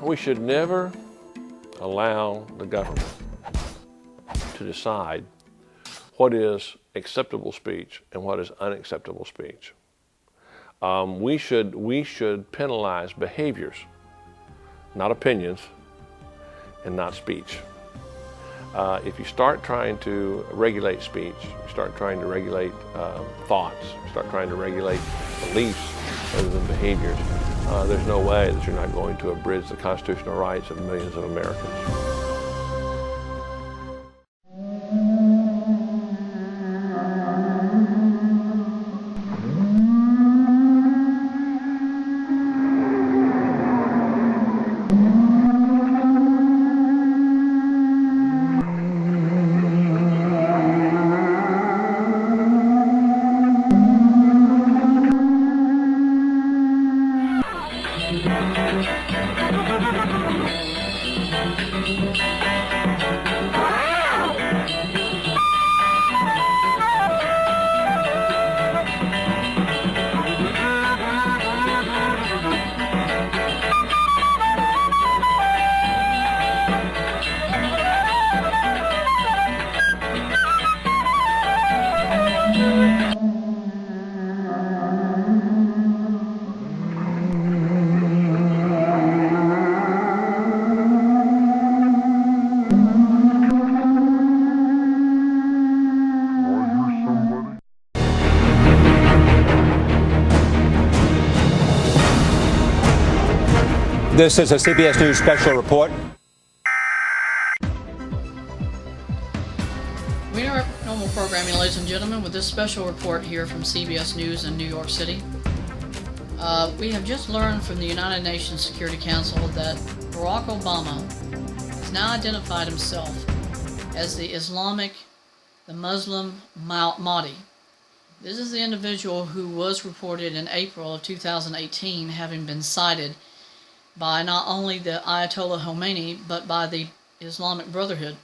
We should never allow the government to decide what is acceptable speech and what is unacceptable speech. We should penalize behaviors, not opinions, and not speech. If you start trying to regulate speech, you start trying to regulate thoughts, you start trying to regulate beliefs rather than behaviors, there's no way that you're not going to abridge the constitutional rights of millions of Americans. This is a CBS News special report. We interrupt normal programming, ladies and gentlemen, with this special report here from CBS News in New York City. We have just learned from the United Nations Security Council that Barack Obama has now identified himself as the Muslim Mahdi. This is the individual who was reported in April of 2018 having been cited by not only the Ayatollah Khomeini, but by the Islamic Brotherhood.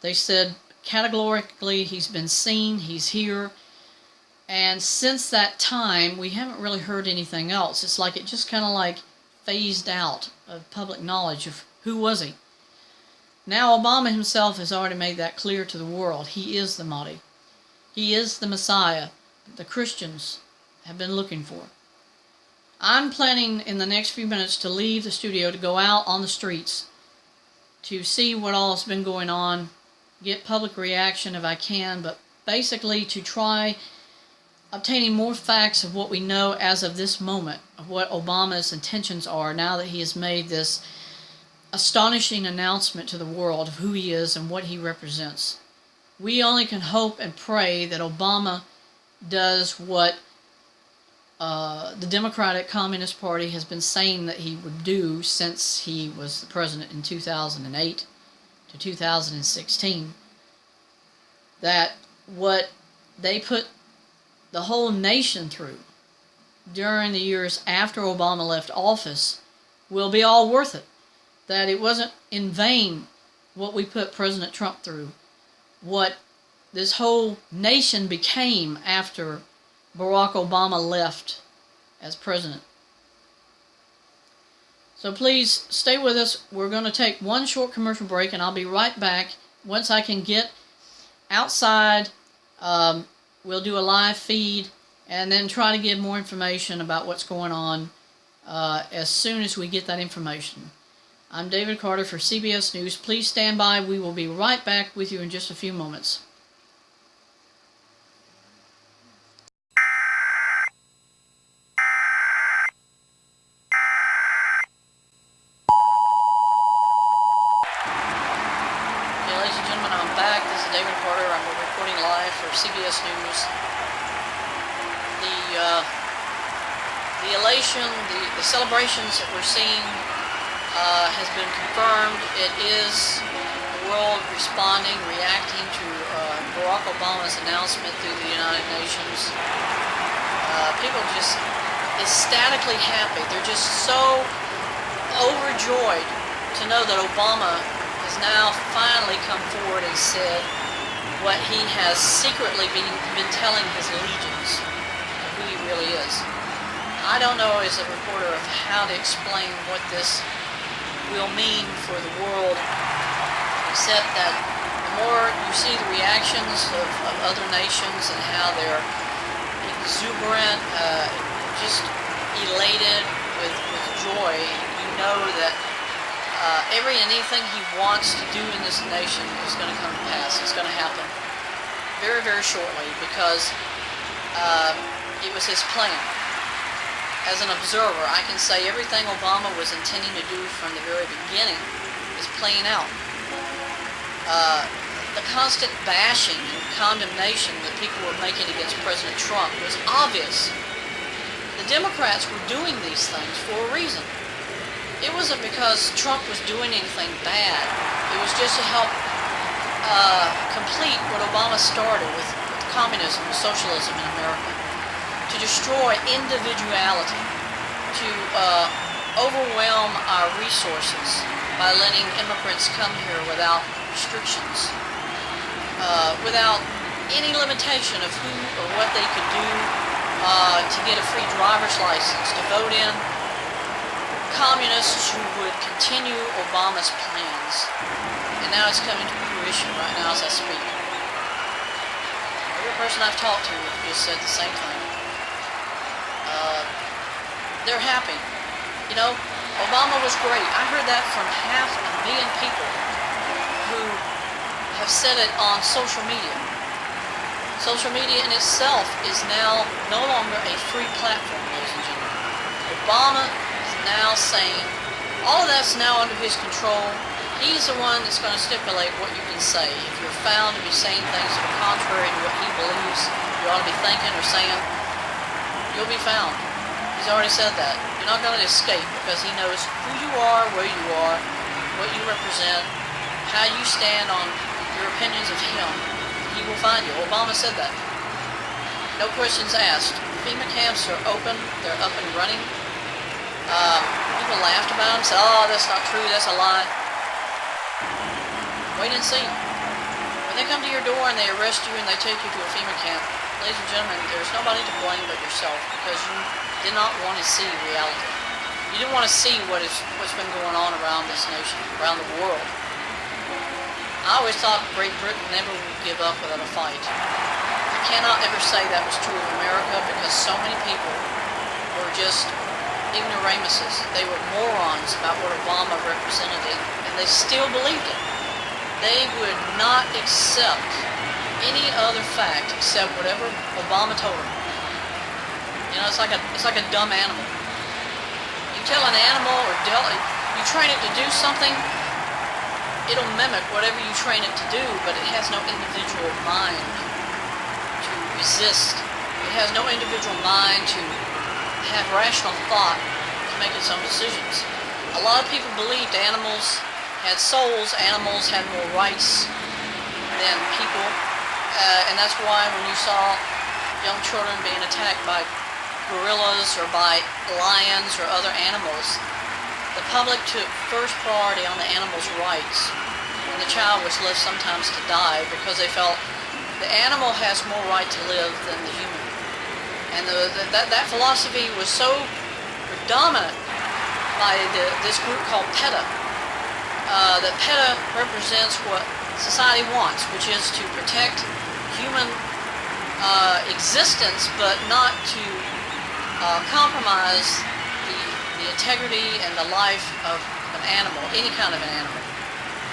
They said categorically he's been seen, he's here, and since that time we haven't really heard anything else. It's like it just kind of like phased out of public knowledge of who was he. Now Obama himself has already made that clear to the world. He is the Mahdi. He is the Messiah the Christians have been looking for. I'm planning in the next few minutes to leave the studio to go out on the streets to see what all has been going on, get public reaction if I can, but basically to try obtaining more facts of what we know as of this moment, of what Obama's intentions are now that he has made this astonishing announcement to the world of who he is and what he represents. We only can hope and pray that Obama does what the Democratic Communist Party has been saying that he would do since he was the president in 2008 to 2016. That what they put the whole nation through during the years after Obama left office will be all worth it. That it wasn't in vain what we put President Trump through, what this whole nation became after Barack Obama left as president. So please stay with us. We're going to take one short commercial break and I'll be right back. Once I can get outside, we'll do a live feed and then try to give more information about what's going on as soon as we get that information. I'm David Carter for CBS News. Please stand by. We will be right back with you in just a few moments. CBS News. The elation, the celebrations that we're seeing has been confirmed. It is the world responding, reacting to Barack Obama's announcement through the United Nations. People just ecstatically happy. They're just so overjoyed to know that Obama has now finally come forward and said what he has secretly been telling his legions of who he really is. I don't know as a reporter of how to explain what this will mean for the world, except that the more you see the reactions of other nations and how they're exuberant, just elated with joy, you know that anything he wants to do in this nation is going to come to pass. It's going to happen very, very shortly, because it was his plan. As an observer, I can say everything Obama was intending to do from the very beginning is playing out. The constant bashing and condemnation that people were making against President Trump was obvious. The Democrats were doing these things for a reason. It wasn't because Trump was doing anything bad. It was just to help complete what Obama started with communism and socialism in America, to destroy individuality, to overwhelm our resources by letting immigrants come here without restrictions, without any limitation of who or what they could do, to get a free driver's license, to vote in communists who would continue Obama's plans. And now it's coming to fruition right now as I speak. Every person I've talked to just said the same thing. They're happy. You know, Obama was great. I heard that from 500,000 people who have said it on social media. Social media in itself is now no longer a free platform, ladies and gentlemen. Obama is now saying, all of that's now under his control. He's the one that's going to stipulate what you can say. If you're found to be saying things that are contrary to what he believes you ought to be thinking or saying, you'll be found. He's already said that. You're not going to escape, because he knows who you are, where you are, what you represent, how you stand on your opinions of him. He will find you. Obama said that. No questions asked. FEMA camps are open. They're up and running. People laughed about them, said, oh, that's not true, that's a lie. Wait and see. When they come to your door and they arrest you and they take you to a FEMA camp, ladies and gentlemen, there's nobody to blame but yourself, because you did not want to see reality. You didn't want to see what's been going on around this nation, around the world. I always thought Great Britain never would give up without a fight. I cannot ever say that was true of America, because so many people were just ignoramuses. They were morons about what Obama represented, and they still believed it. They would not accept any other fact except whatever Obama told them. You know, it's like a dumb animal. You tell an animal, or you train it to do something, it'll mimic whatever you train it to do, but it has no individual mind to resist. It has no individual mind to have rational thought to make its own decisions. A lot of people believed animals had souls, animals had more rights than people, and that's why when you saw young children being attacked by gorillas or by lions or other animals, the public took first priority on the animal's rights, and the child was left sometimes to die because they felt the animal has more right to live than the human. And that philosophy was so predominant by this group called PETA. That PETA represents what society wants, which is to protect human existence, but not to compromise the integrity and the life of an animal, any kind of an animal.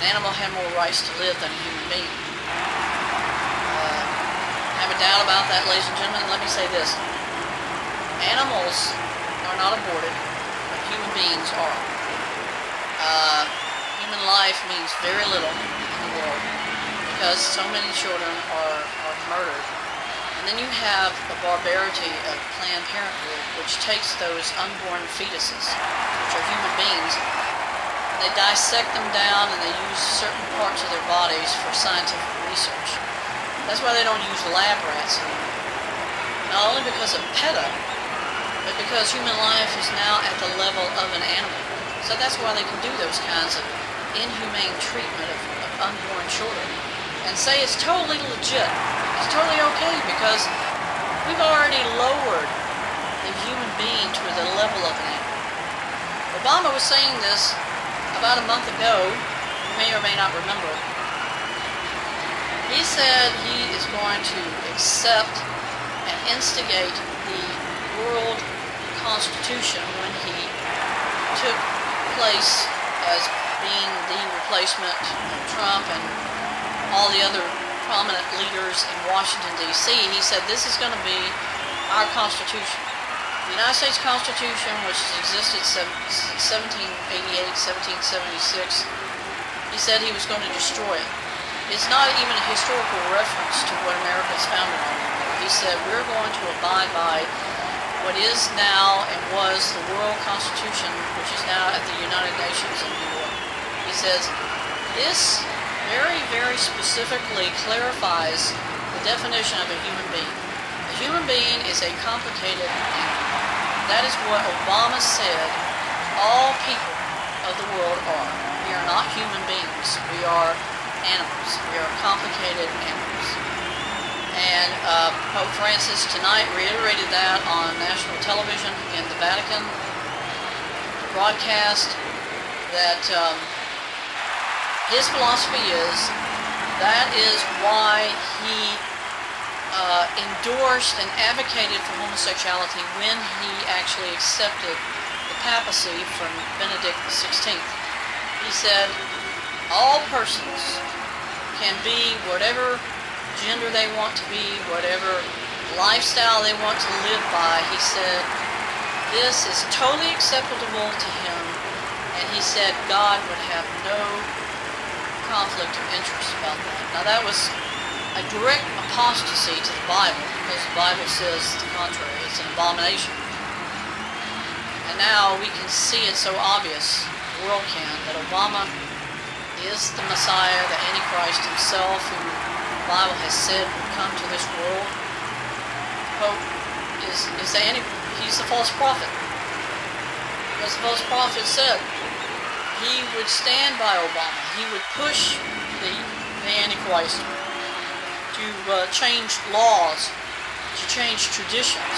An animal had more rights to live than a human being. I have a doubt about that, ladies and gentlemen. Let me say this. Animals are not aborted, but human beings are. Human life means very little in the world because so many children are murdered. And then you have the barbarity of Planned Parenthood, which takes those unborn fetuses, which are human beings, and they dissect them down and they use certain parts of their bodies for scientific research. That's why they don't use lab rats anymore. Not only because of PETA, but because human life is now at the level of an animal. So that's why they can do those kinds of inhumane treatment of unborn children and say it's totally legit. It's totally okay because we've already lowered the human being to the level of an animal. Obama was saying this about a month ago, you may or may not remember, he said he is going to accept and instigate the world constitution when he took place as being the replacement of Trump and all the other prominent leaders in Washington, D.C. He said this is going to be our Constitution. The United States Constitution, which has existed since 1788, 1776, he said he was going to destroy it. It's not even a historical reference to what America is founded on. He said we're going to abide by what is now and was the World Constitution, which is now at the United Nations in New York. He says this very, very specifically clarifies the definition of a human being. A human being is a complicated animal. That is what Obama said all people of the world are. We are not human beings. We are animals. We are complicated animals. And Pope Francis tonight reiterated that on national television in the Vatican broadcast, that his philosophy is why he endorsed and advocated for homosexuality when he actually accepted the papacy from Benedict XVI. He said all persons can be whatever gender they want to be, whatever lifestyle they want to live by. He said this is totally acceptable to him, and he said God would have no conflict of interest about that. Now that was a direct apostasy to the Bible, because the Bible says the contrary. It's an abomination. And now we can see it so obvious, the world can, that Obama is the Messiah, the Antichrist himself, who the Bible has said would come to this world. Pope is he's the false prophet. Because the false prophet said he would stand by Obama. He would push the Antichrist to change laws, to change traditions,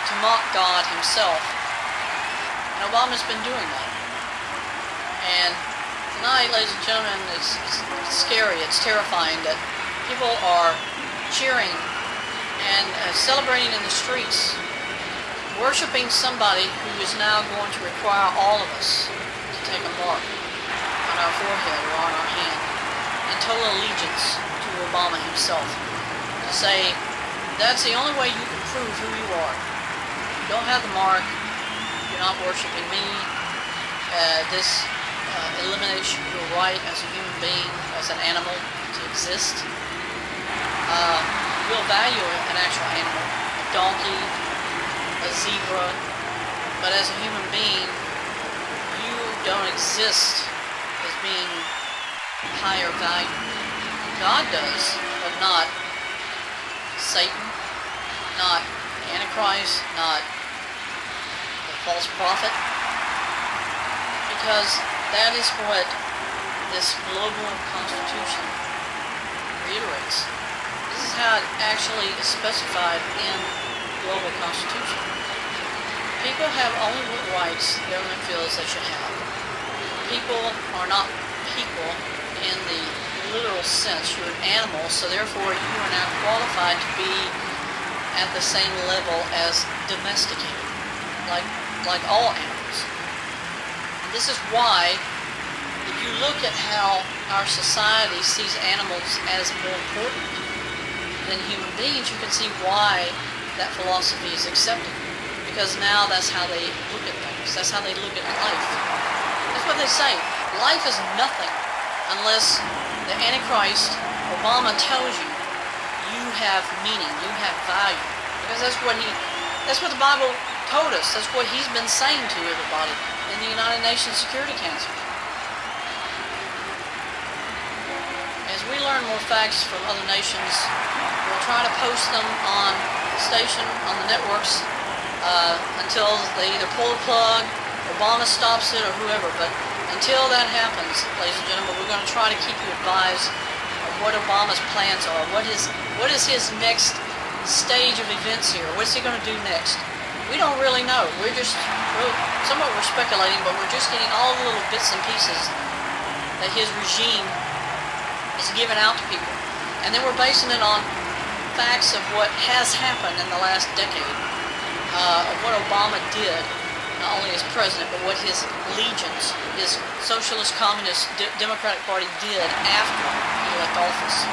to mock God himself. And Obama's been doing that. And tonight, ladies and gentlemen, it's scary, it's terrifying that people are cheering and celebrating in the streets, worshiping somebody who is now going to require all of us to take a mark on our forehead or on our hand in total allegiance to Obama himself. To say, that's the only way you can prove who you are. You don't have the mark, you're not worshiping me. This eliminates your right as a human being, as an animal, to exist. We'll value an actual animal, a donkey, a zebra, but as a human being, you don't exist as being higher value. God does, but not Satan, not Antichrist, not the false prophet, because that is what this global constitution reiterates. This is how it actually is specified in the global constitution. People have only what rights the government feels they should have. People are not people in the literal sense. You're an animal, so therefore you are now qualified to be at the same level as domesticated, like all animals. And this is why, if you look at how our society sees animals as more important than human beings, you can see why that philosophy is accepted. Because now that's how they look at things. That's how they look at life. That's what they say. Life is nothing unless the Antichrist, Obama, tells you you have meaning, you have value. Because that's what the Bible told us. That's what he's been saying to everybody in the United Nations Security Council. As we learn more facts from other nations, we'll try to post them on the station, on the networks, until they either pull the plug, Obama stops it, or whoever. But until that happens, ladies and gentlemen, we're going to try to keep you advised of what Obama's plans are. What is his next stage of events here? What's he going to do next? We don't really know. We're just somewhat we're speculating, but we're just getting all the little bits and pieces that his regime is giving out to people. And then we're basing it on facts of what has happened in the last decade, of what Obama did, not only as president, but what his legions, his Socialist Communist Democratic Party did after he left office.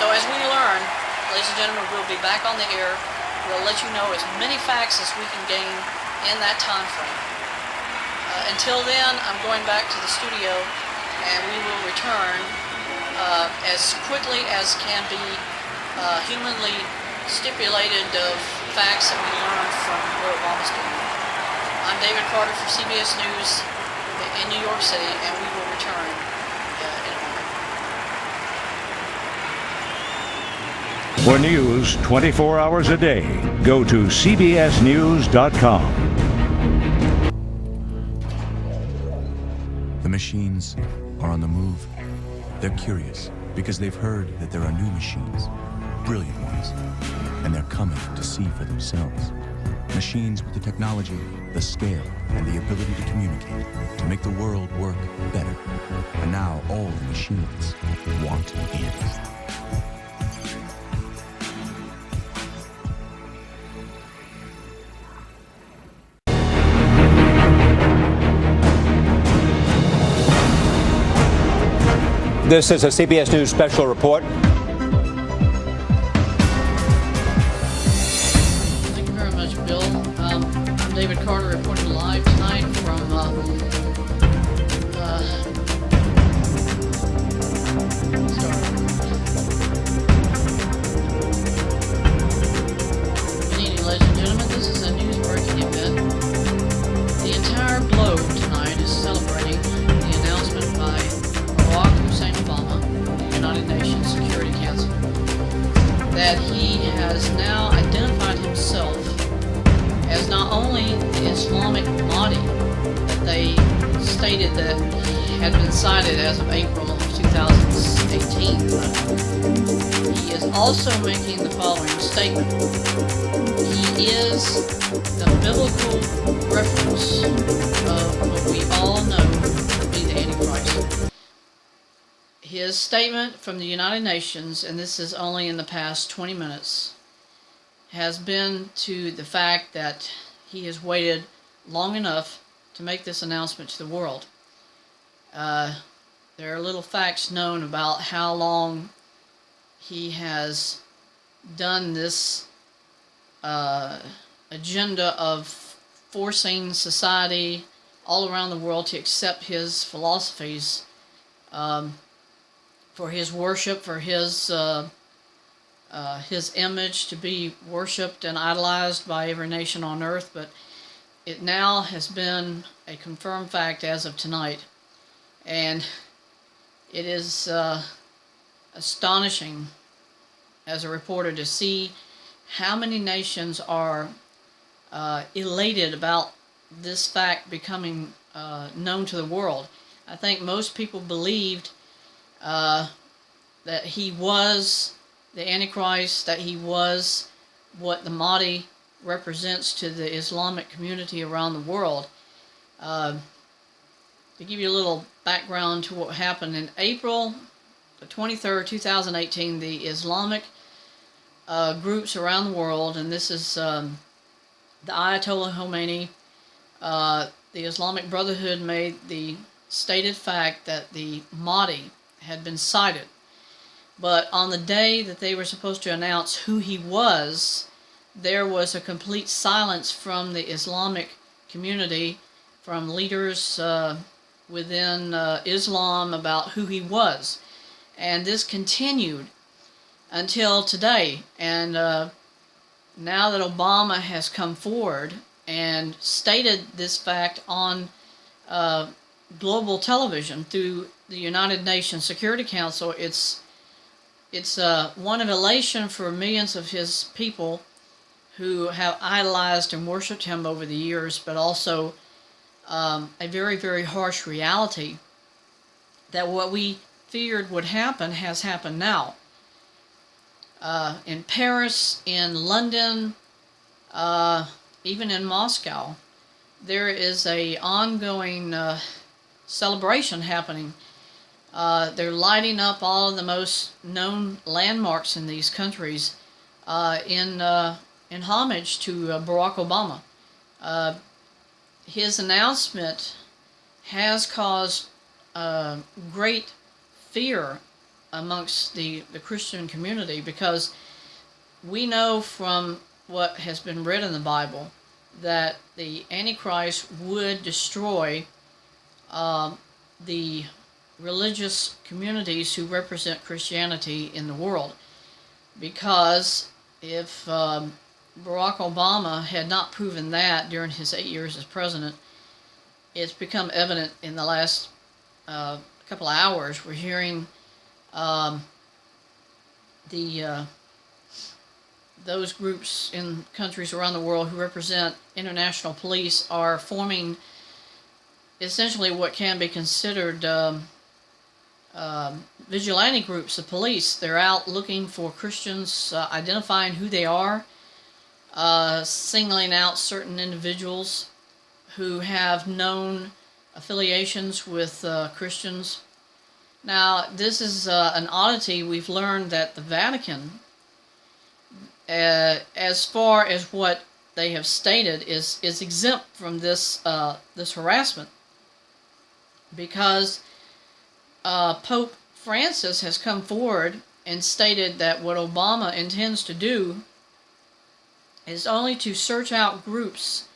So as we learn, ladies and gentlemen, we'll be back on the air. We'll let you know as many facts as we can gain in that time frame. Until then, I'm going back to the studio, and we will return as quickly as can be humanly stipulated of facts that we learned from what Obama's doing. I'm David Carter for CBS News in New York City, and we will return in a moment. For news 24 hours a day, go to cbsnews.com. The machines are on the move. They're curious because they've heard that there are new machines, brilliant ones, and they're coming to see for themselves. Machines with the technology, the scale, and the ability to communicate, to make the world work better. And now all the machines want in. This is a CBS News special report. Thank you very much, Bill. I'm David Carter reporting live tonight from Good evening, ladies and gentlemen. This is a news-breaking event. The entire globe tonight is celebrating the announcement by Barack Hussein Obama, the United Nations Security Council, that he has now identified himself as not only the Islamic Mahdi that they stated that had been cited as of April of 2018, but he is also making the following statement. He is the biblical reference of what we all know to be the Antichrist. His statement from the United Nations, and this is only in the past 20 minutes, has been to the fact that he has waited long enough to make this announcement to the world. There are little facts known about how long he has done this agenda of forcing society all around the world to accept his philosophies for his worship, for his image to be worshipped and idolized by every nation on earth. But it now has been a confirmed fact as of tonight, and it is astonishing as a reporter to see how many nations are elated about this fact becoming known to the world. I think most people believed that he was the Antichrist, that he was what the Mahdi represents to the Islamic community around the world. To give you a little background to what happened, in April the 23rd, 2018, the Islamic groups around the world, and this is the Ayatollah Khomeini, the Islamic Brotherhood made the stated fact that the Mahdi had been sighted. But on the day that they were supposed to announce who he was, there was a complete silence from the Islamic community, from leaders within Islam about who he was. And this continued until today. And now that Obama has come forward and stated this fact on global television through the United Nations Security Council, it's one of elation for millions of his people who have idolized and worshipped him over the years, but also a very, very harsh reality that what we feared would happen has happened now. In Paris, in London, even in Moscow, there is a ongoing celebration happening. They're lighting up all of the most known landmarks in these countries in homage to Barack Obama. His announcement has caused great fear amongst the Christian community, because we know from what has been read in the Bible that the Antichrist would destroy the religious communities who represent Christianity in the world. Because if Barack Obama had not proven that during his 8 years as president, it's become evident in the last couple of hours. We're hearing those groups in countries around the world who represent international police are forming essentially what can be considered vigilante groups of police. They're out looking for Christians, identifying who they are, singling out certain individuals who have known affiliations with Christians. Now, this is an oddity. We've learned that the Vatican, as far as what they have stated, is exempt from this harassment, because Pope Francis has come forward and stated that what Obama intends to do is only to search out groups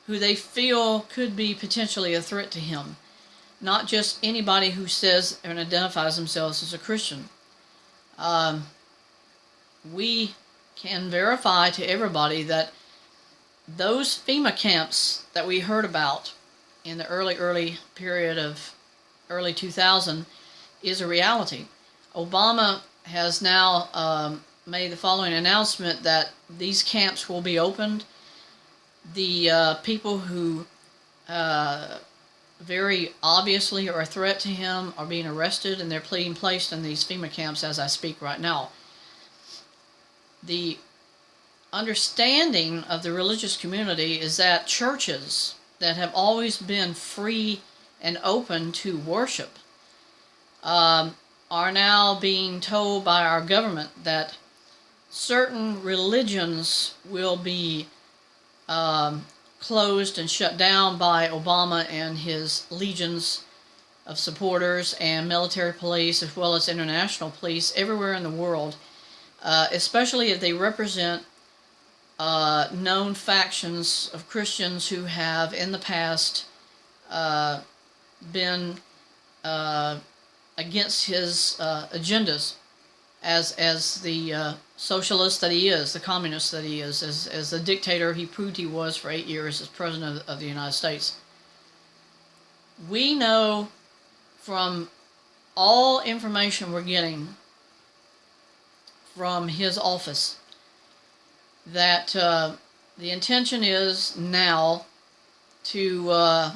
who they feel could be potentially a threat to him, not just anybody who says and identifies themselves as a Christian. We can verify to everybody that those FEMA camps that we heard about in the early period of early 2000 is a reality. Obama has now made the following announcement that these camps will be opened. The people who very obviously are a threat to him are being arrested, and they're being placed in these FEMA camps as I speak right now. The understanding of the religious community is that churches that have always been free and open to worship are now being told by our government that certain religions will be closed and shut down by Obama and his legions of supporters and military police, as well as international police everywhere in the world, especially if they represent known factions of Christians who have in the past been against his agendas as the socialist that he is, the communist that he is, as the dictator he proved he was for 8 years as president of the United States. We know from all information we're getting from his office that the intention is now to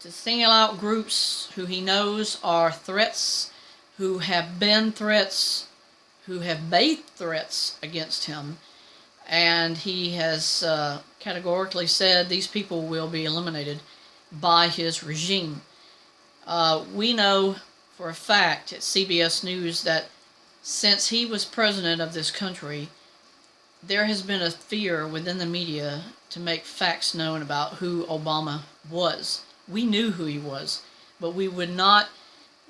single out groups who he knows are threats, who have been threats, who have made threats against him, and he has categorically said these people will be eliminated by his regime. We know for a fact at CBS News that since he was president of this country, there has been a fear within the media to make facts known about who Obama was. We knew who he was, but we would not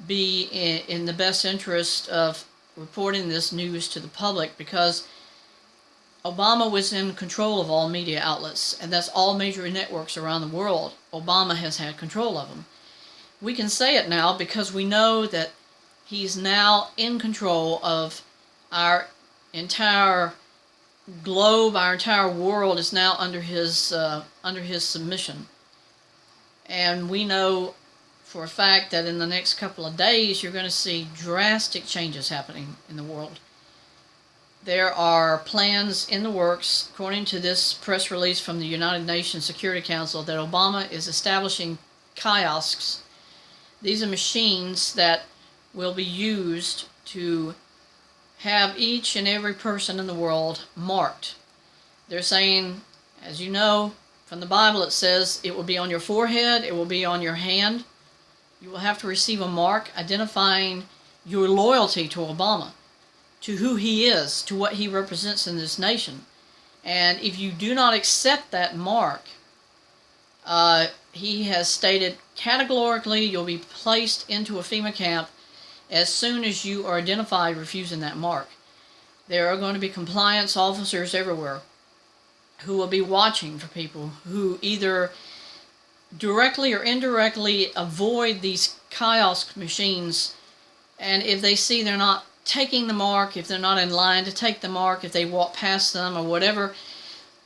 be in the best interest of reporting this news to the public, because Obama was in control of all media outlets, and that's all major networks around the world. Obama has had control of them. We can say it now because we know that he's now in control of our entire globe. Our entire world is now under his submission. And we know for a fact that in the next couple of days you're going to see drastic changes happening in the world. There are plans in the works, according to this press release from the United Nations Security Council, that Obama is establishing kiosks. These are machines that will be used to have each and every person in the world marked. They're saying, as you know, From the Bible it says it will be on your forehead, it will be on your hand. You will have to receive a mark identifying your loyalty to Obama, to who he is, to what he represents in this nation. And if you do not accept that mark, he has stated categorically you'll be placed into a FEMA camp as soon as you are identified refusing that mark. There are going to be compliance officers everywhere who will be watching for people who either directly or indirectly avoid these kiosk machines, and if they see they're not taking the mark, if they're not in line to take the mark, if they walk past them or whatever,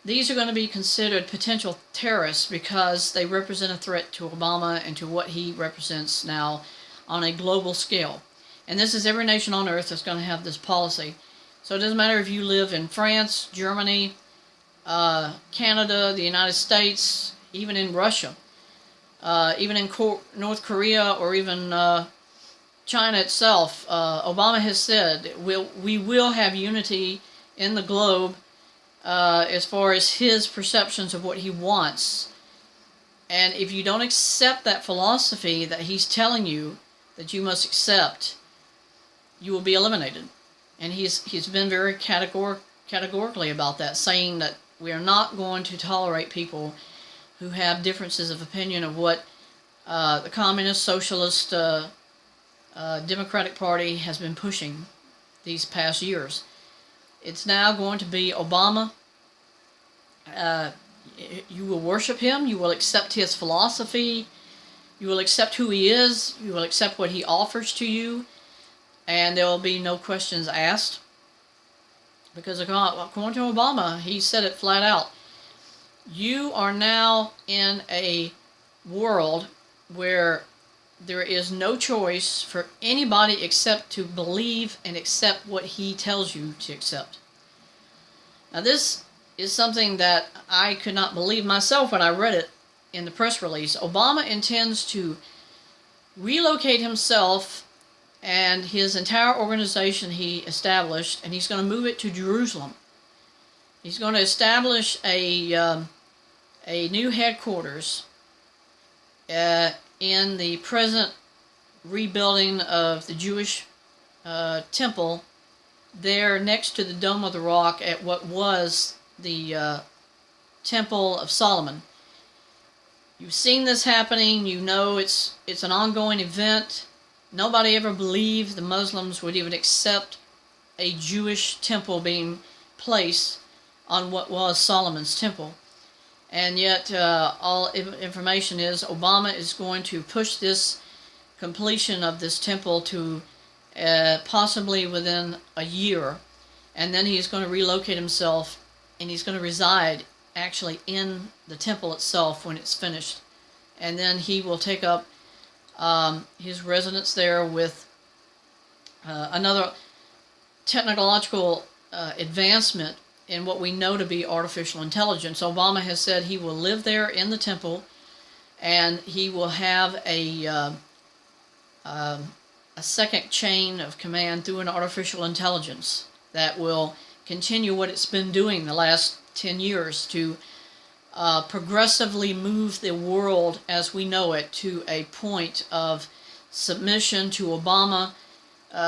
these are going to be considered potential terrorists because they represent a threat to Obama and to what he represents now on a global scale. And this is every nation on earth that's going to have this policy. So it doesn't matter if you live in France, Germany, Canada, the United States, even in Russia, even in North Korea, or even China itself. Obama has said we will have unity in the globe as far as his perceptions of what he wants. And if you don't accept that philosophy that he's telling you that you must accept, you will be eliminated. And he's been very categorically about that, saying that we are not going to tolerate people who have differences of opinion of what the Communist, Socialist, Democratic Party has been pushing these past years. It's now going to be Obama. You will worship him. You will accept his philosophy. You will accept who he is. You will accept what he offers to you. And there will be no questions asked. Because according to Obama, he said it flat out. You are now in a world where there is no choice for anybody except to believe and accept what he tells you to accept. Now this is something that I could not believe myself when I read it in the press release. Obama intends to relocate himself and his entire organization he established, and he's going to move it to Jerusalem. He's going to establish a new headquarters in the present rebuilding of the Jewish temple there next to the Dome of the Rock at what was the Temple of Solomon. You've seen this happening. You know it's an ongoing event. Nobody ever believed the Muslims would even accept a Jewish temple being placed on what was Solomon's temple. And yet all information is Obama is going to push this completion of this temple to possibly within a year. And then he's going to relocate himself, and he's going to reside actually in the temple itself when it's finished. And then he will take up his residence there with another technological advancement in what we know to be artificial intelligence. Obama has said he will live there in the temple, and he will have a second chain of command through an artificial intelligence that will continue what it's been doing the last 10 years to progressively move the world as we know it to a point of submission to Obama,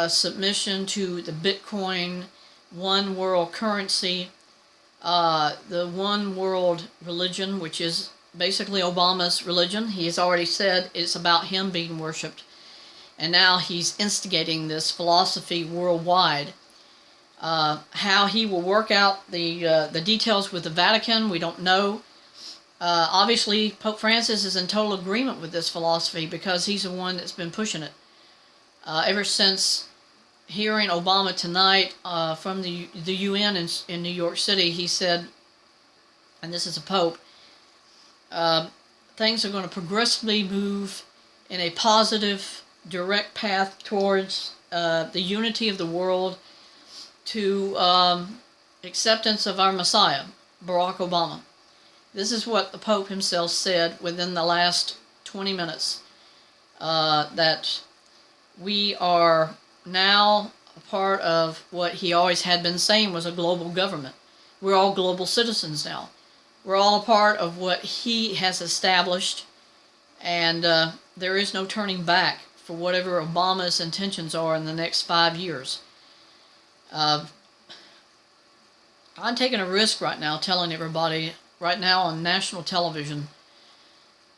submission to the Bitcoin one world currency, the one world religion, which is basically Obama's religion. He has already said it's about him being worshipped. And now he's instigating this philosophy worldwide. How he will work out the details with the Vatican, we don't know. Obviously, Pope Francis is in total agreement with this philosophy because he's the one that's been pushing it. Ever since hearing Obama tonight from the UN in New York City, he said, and this is a Pope, things are going to progressively move in a positive, direct path towards the unity of the world, to acceptance of our Messiah, Barack Obama. This is what the Pope himself said within the last 20 minutes, that we are now a part of what he always had been saying was a global government. We're all global citizens now. We're all a part of what he has established, and there is no turning back for whatever Obama's intentions are in the next 5 years. I'm taking a risk right now telling everybody right now on national television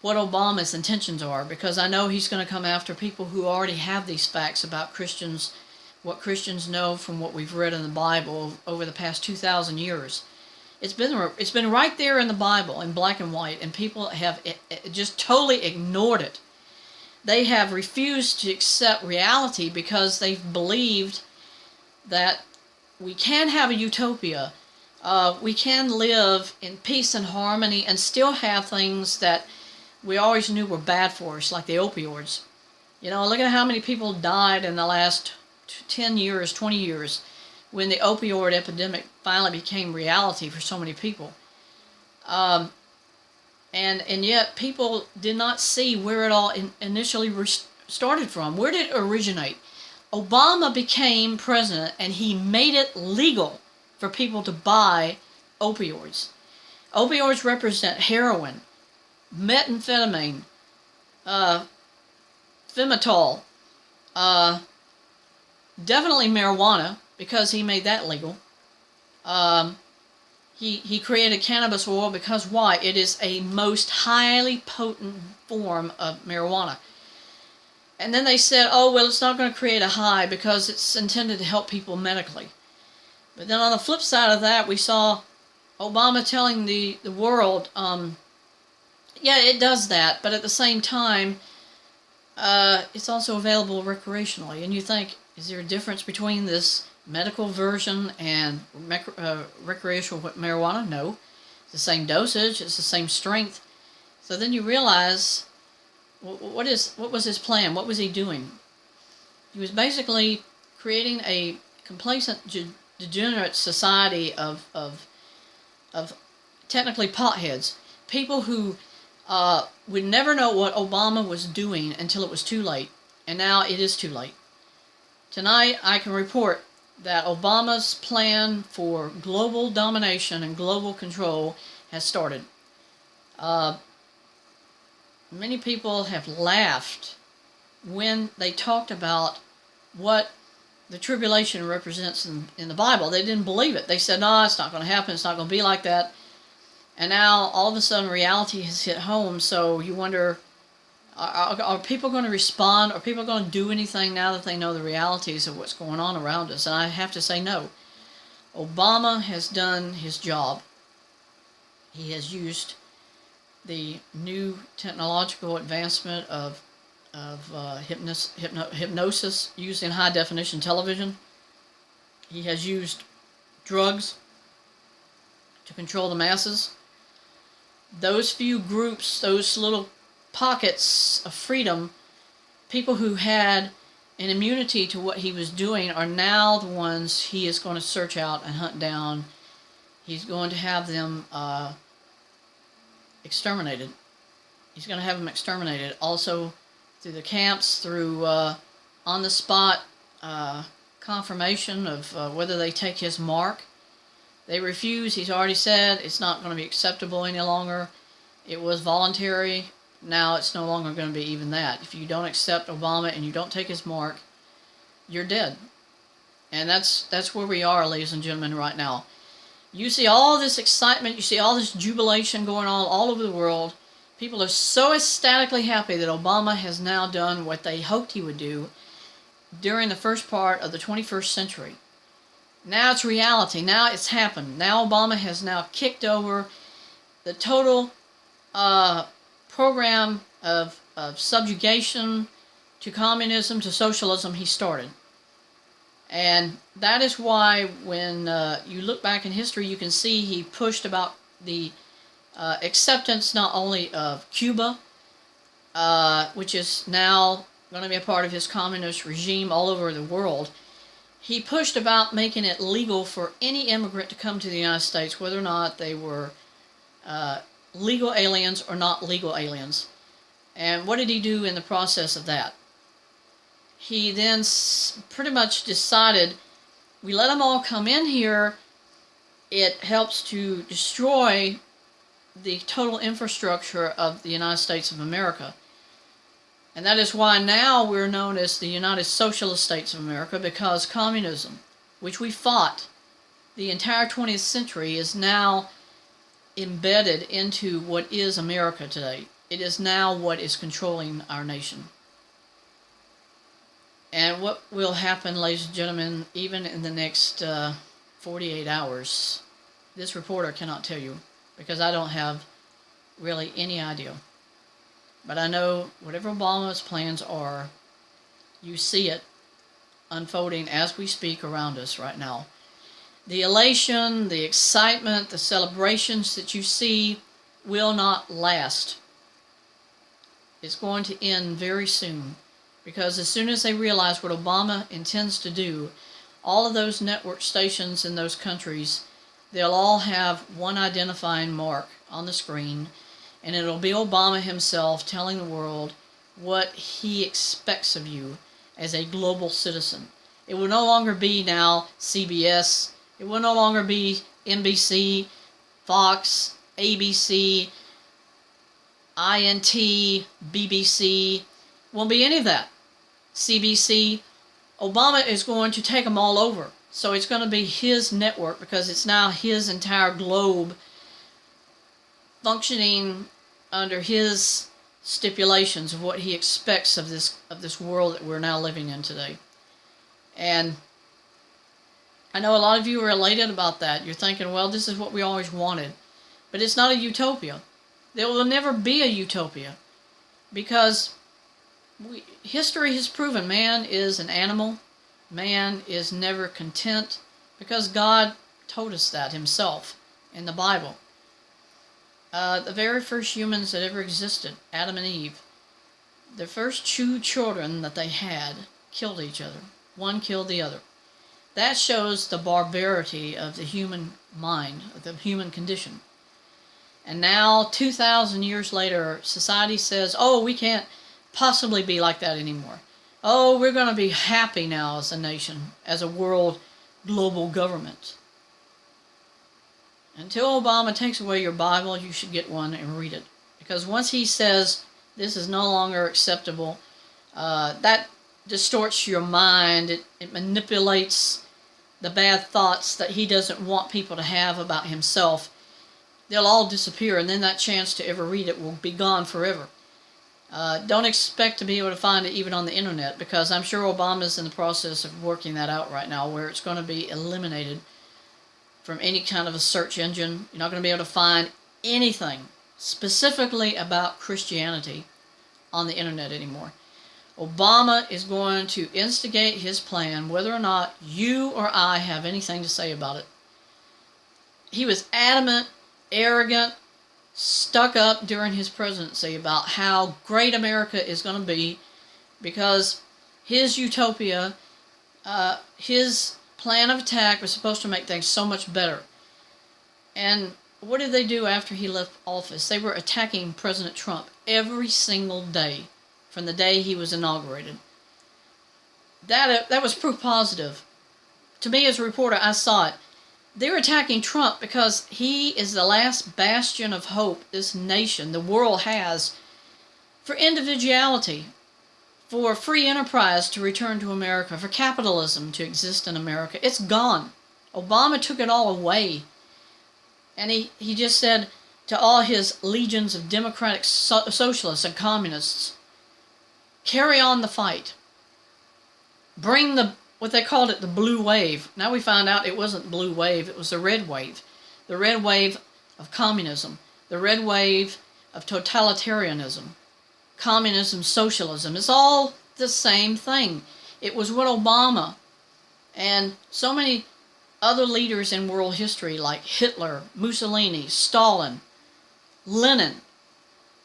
what Obama's intentions are, because I know he's going to come after people who already have these facts about Christians, what Christians know from what we've read in the Bible over the past 2,000 years. It's been right there in the Bible in black and white, and people have just totally ignored it. They have refused to accept reality because they've believed that we can have a utopia. We can live in peace and harmony and still have things that we always knew were bad for us, like the opioids. You know, look at how many people died in the last 10 years, 20 years, when the opioid epidemic finally became reality for so many people. And yet people did not see where it all initially started from. Where did it originate? Obama became president and he made it legal for people to buy opioids. Opioids represent heroin, methamphetamine, Fimitol, definitely marijuana, because he made that legal. He created cannabis oil because why? It is a most highly potent form of marijuana. And then they said, oh, well, it's not going to create a high because it's intended to help people medically. But then on the flip side of that, we saw Obama telling the world, yeah, it does that, but at the same time, it's also available recreationally. And you think, is there a difference between this medical version and recreational marijuana? No. It's the same dosage, it's the same strength. So then you realize, what was his plan? What was he doing? He was basically creating a complacent, degenerate society of technically potheads. People who would never know what Obama was doing until it was too late. And now it is too late. Tonight I can report that Obama's plan for global domination and global control has started. Many people have laughed when they talked about what the tribulation represents in the Bible. They didn't believe it. They said, no, it's not going to happen. It's not going to be like that. And now all of a sudden reality has hit home. So you wonder, are people going to respond? Are people going to do anything now that they know the realities of what's going on around us? And I have to say no. Obama has done his job. He has used the new technological advancement of hypnosis used in high definition television. He has used drugs to control the masses. Those few groups, those little pockets of freedom, people who had an immunity to what he was doing are now the ones he is going to search out and hunt down. He's going to have them exterminated. He's going to have them exterminated. Also through the camps, through on-the-spot confirmation of whether they take his mark. They refuse. He's already said it's not going to be acceptable any longer. It was voluntary. Now it's no longer going to be even that. If you don't accept Obama and you don't take his mark, you're dead. And that's where we are, ladies and gentlemen, right now. You see all this excitement, you see all this jubilation going on all over the world. People are so ecstatically happy that Obama has now done what they hoped he would do during the first part of the 21st century. Now it's reality. Now it's happened. Now Obama has now kicked over the total program of subjugation to communism to socialism he started. And that is why when you look back in history, you can see he pushed about the acceptance not only of Cuba, which is now going to be a part of his communist regime all over the world. He pushed about making it legal for any immigrant to come to the United States, whether or not they were legal aliens or not legal aliens. And what did he do in the process of that? He then pretty much decided, we let them all come in here, it helps to destroy the total infrastructure of the United States of America. And that is why now we're known as the United Socialist States of America, because communism, which we fought the entire 20th century, is now embedded into what is America today. It is now what is controlling our nation. And what will happen, ladies and gentlemen, even in the next 48 hours, this reporter cannot tell you, because I don't have really any idea. But I know whatever Obama's plans are, you see it unfolding as we speak around us right now. The elation, the excitement, the celebrations that you see will not last. It's going to end very soon, because as soon as they realize what Obama intends to do, all of those network stations in those countries, they'll all have one identifying mark on the screen, and it'll be Obama himself telling the world what he expects of you as a global citizen. It will no longer be now CBS. It will no longer be NBC, Fox, ABC, INT, BBC. Won't be any of that. CBC. Obama is going to take them all over. So it's going to be his network, because it's now his entire globe functioning under his stipulations of what he expects of this world that we're now living in today. And I know a lot of you are elated about that. You're thinking, well, this is what we always wanted. But it's not a utopia. There will never be a utopia, because history has proven man is an animal. Man is never content, because God told us that himself in the Bible. The very first humans that ever existed, Adam and Eve, the first two children that they had killed each other. One killed the other. That shows the barbarity of the human mind, of the human condition. And now, 2,000 years later, society says, oh, we can't possibly be like that anymore. Oh, we're going to be happy now as a nation, as a world global government. Until Obama takes away your Bible, you should get one and read it. Because once he says this is no longer acceptable, that distorts your mind. It manipulates the bad thoughts that he doesn't want people to have about himself. They'll all disappear, and then that chance to ever read it will be gone forever. Don't expect to be able to find it even on the internet, because I'm sure Obama's in the process of working that out right now, where it's going to be eliminated from any kind of a search engine. You're not going to be able to find anything specifically about Christianity on the internet anymore. Obama is going to instigate his plan, whether or not you or I have anything to say about it. He was adamant, arrogant, stuck up during his presidency about how great America is going to be, because his utopia, his plan of attack was supposed to make things so much better. And what did they do after he left office? They were attacking President Trump every single day from the day he was inaugurated. That was proof positive. To me as a reporter, I saw it. They're attacking Trump because he is the last bastion of hope this nation, the world, has for individuality, for free enterprise to return to America, for capitalism to exist in America. It's gone. Obama took it all away. And he just said to all his legions of democratic socialists and communists, carry on the fight. Bring what they called it, the blue wave. Now we find out it wasn't blue wave, it was the red wave. The red wave of communism. The red wave of totalitarianism. Communism, socialism. It's all the same thing. It was what Obama and so many other leaders in world history like Hitler, Mussolini, Stalin, Lenin,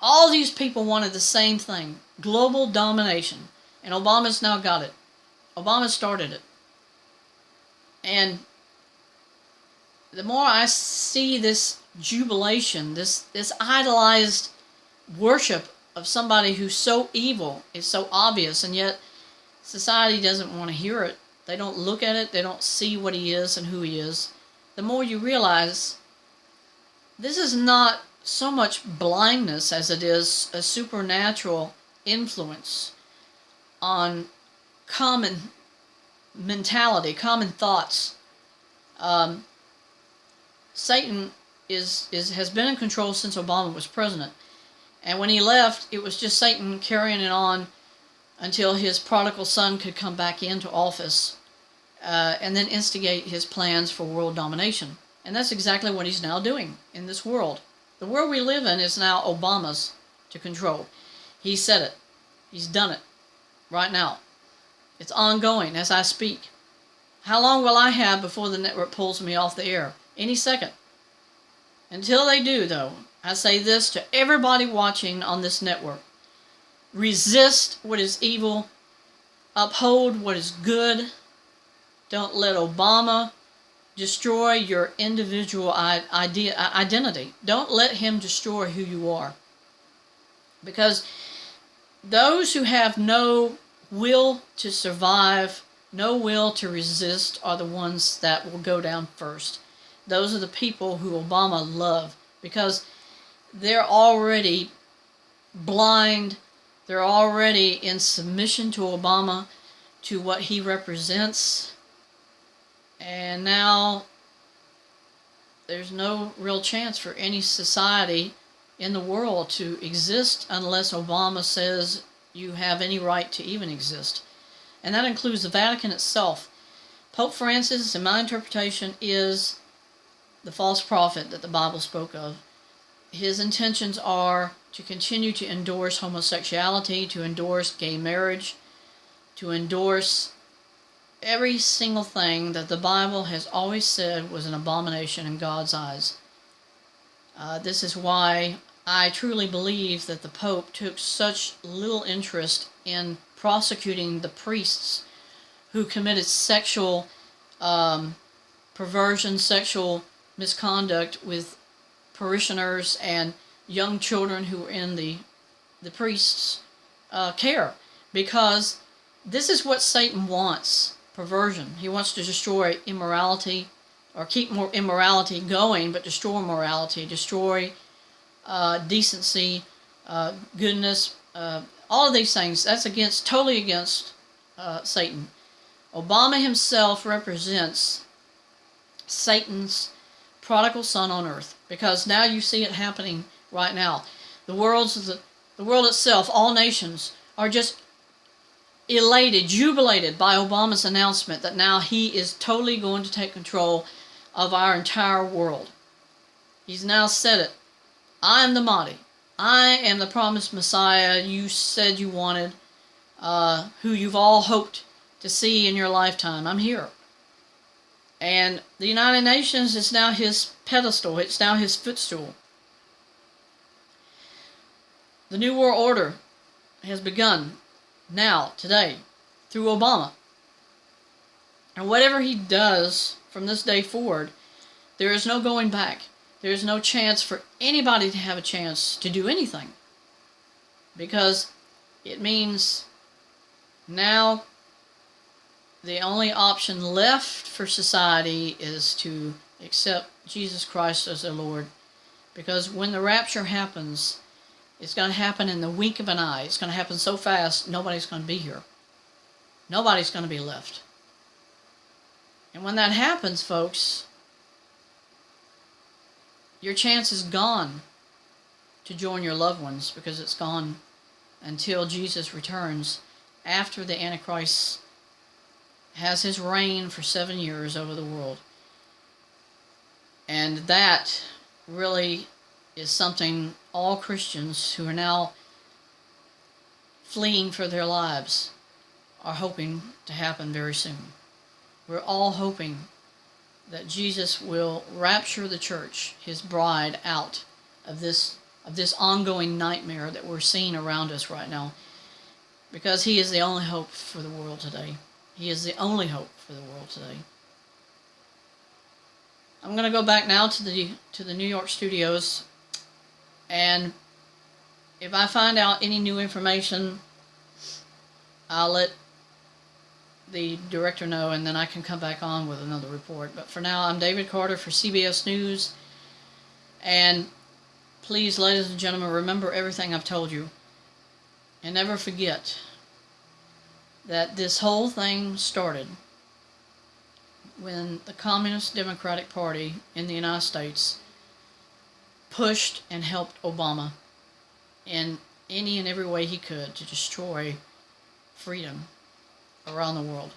all these people wanted the same thing. Global domination. And Obama's now got it. Obama started it. And the more I see this jubilation, this idolized worship of somebody who's so evil, is so obvious, and yet society doesn't want to hear it. They don't look at it. They don't see what he is and who he is. The more you realize this is not so much blindness as it is a supernatural influence on common mentality, common thoughts. Satan has been in control since Obama was president. And when he left, it was just Satan carrying it on until his prodigal son could come back into office and then instigate his plans for world domination. And that's exactly what he's now doing in this world. The world we live in is now Obama's to control. He said it. He's done it right now. It's ongoing as I speak. How long will I have before the network pulls me off the air? Any second. Until they do, though, I say this to everybody watching on this network. Resist what is evil. Uphold what is good. Don't let Obama destroy your individual identity. Don't let him destroy who you are. Because those who have no will to survive, no will to resist, are the ones that will go down first. Those are the people who Obama loved, because they're already blind. They're already in submission to Obama, to what he represents. And now there's no real chance for any society in the world to exist unless Obama says you have any right to even exist. And that includes the Vatican itself. Pope Francis, in my interpretation, is the false prophet that the Bible spoke of. His intentions are to continue to endorse homosexuality, to endorse gay marriage, to endorse every single thing that the Bible has always said was an abomination in God's eyes. This is why I truly believe that the Pope took such little interest in prosecuting the priests who committed sexual perversion, sexual misconduct with parishioners and young children who were in the priest's care. Because this is what Satan wants. Perversion. He wants to destroy immorality, or keep more immorality going, but destroy morality, destroy decency, goodness, all of these things. That's totally against Satan. Obama himself represents Satan's prodigal son on earth, because now you see it happening right now. The world itself, all nations, are just elated, jubilated by Obama's announcement that now he is totally going to take control of our entire world. He's now said it. I am the Mahdi. I am the promised Messiah you said you wanted, who you've all hoped to see in your lifetime. I'm here. And the United Nations is now his pedestal. It's now his footstool. The New World Order has begun now, today, through Obama. And whatever he does from this day forward, there is no going back. There is no chance for anybody to have a chance to do anything. Because it means now the only option left for society is to accept Jesus Christ as their Lord. Because when the rapture happens, it's going to happen in the wink of an eye. It's going to happen so fast, nobody's going to be here. Nobody's going to be left. And when that happens, folks, your chance is gone to join your loved ones, because it's gone until Jesus returns, after the Antichrist has his reign for 7 years over the world. And that really is something all Christians who are now fleeing for their lives are hoping to happen very soon. We're all hoping that Jesus will rapture the church, his bride, out of this ongoing nightmare that we're seeing around us right now, because he is the only hope for the world today. He is the only hope for the world today. I'm going to go back now to the New York studios, and if I find out any new information, I'll let the director know, and then I can come back on with another report. But for now, I'm David Carter for CBS News, and Please, ladies and gentlemen, remember everything I've told you. And never forget that this whole thing started when the Communist Democratic Party in the United States pushed and helped Obama in any and every way he could to destroy freedom around the world.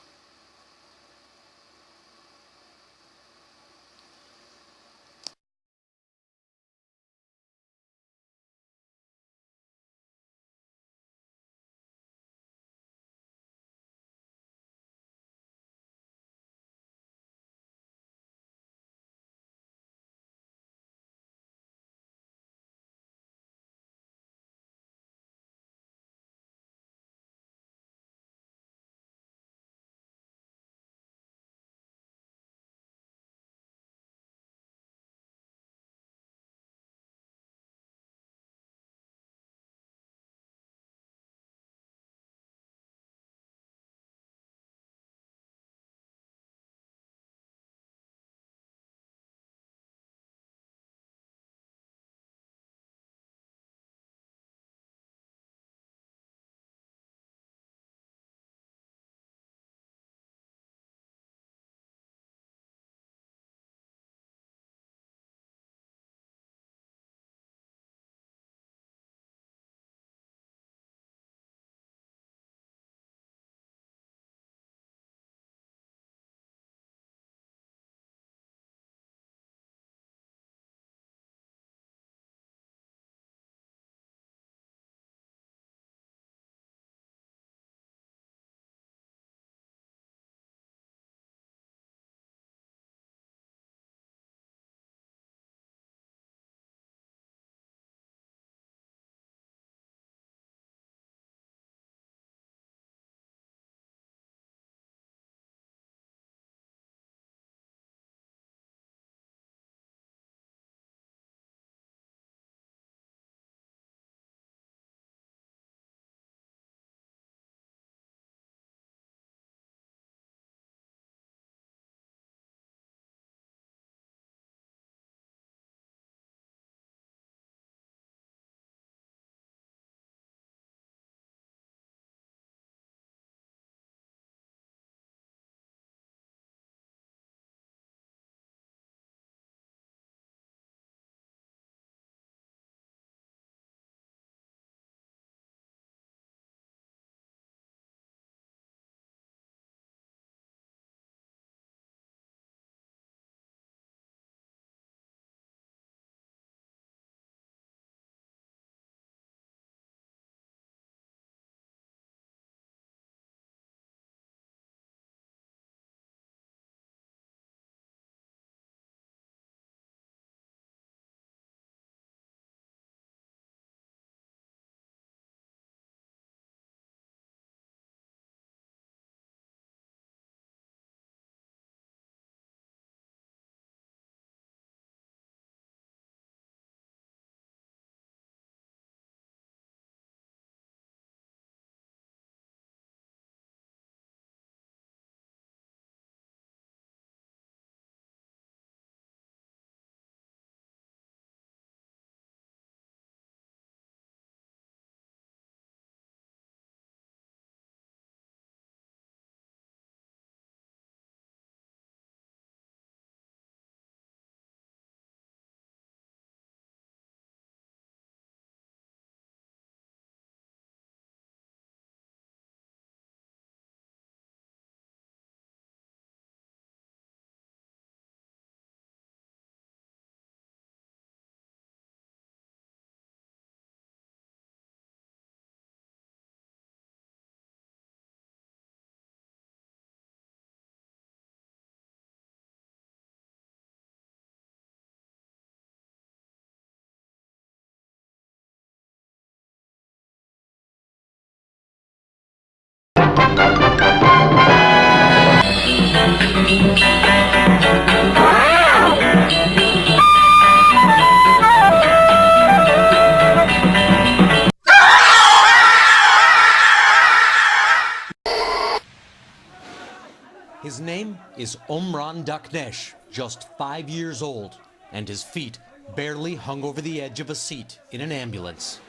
His name is Omran Daknesh, just 5 years old, and his feet barely hung over the edge of a seat in an ambulance.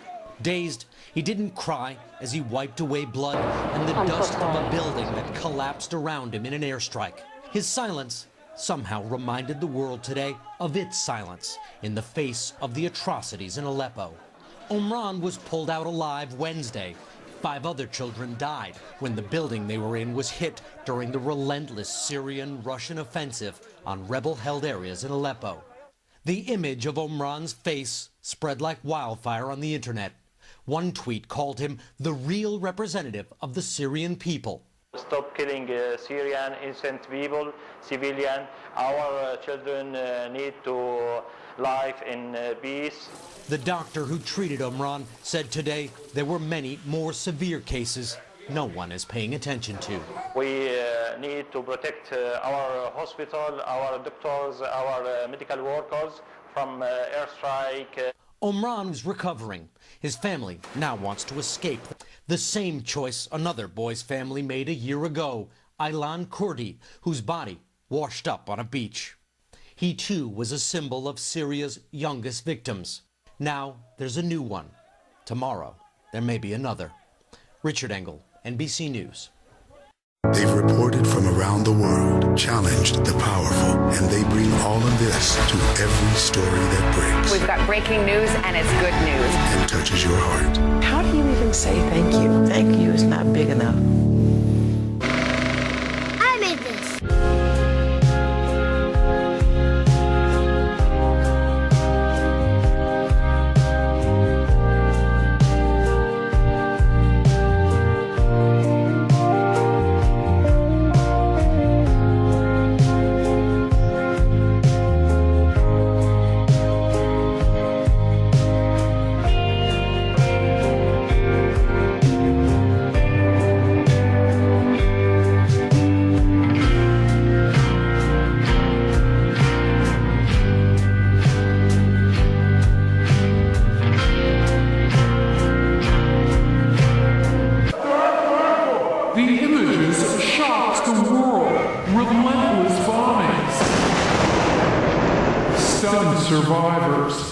Dazed, he didn't cry as he wiped away blood and the dust from a building that collapsed around him in an airstrike. His silence somehow reminded the world today of its silence in the face of the atrocities in Aleppo. Omran was pulled out alive Wednesday. 5 other children died when the building they were in was hit during the relentless Syrian-Russian offensive on rebel-held areas in Aleppo. The image of Omran's face spread like wildfire on the internet. One tweet called him the real representative of the Syrian people. Stop killing Syrian innocent people, civilian. Our children need to live in peace. The doctor who treated Omran said today there were many more severe cases no one is paying attention to. We need to protect our hospital, our doctors, our medical workers from airstrike. Omran is recovering. His family now wants to escape. The same choice another boy's family made a year ago, Aylan Kurdi, whose body washed up on a beach. He too was a symbol of Syria's youngest victims. Now there's a new one. Tomorrow there may be another. Richard Engel, NBC News. They've reported from around the world, challenged the powerful, and they bring all of this to every story that breaks. We've got breaking news, and it's good news. And touches your heart. How do you even say thank you? Thank you is not big enough. I made this. The images shocked the world. Relentless bombings. Stunned survivors.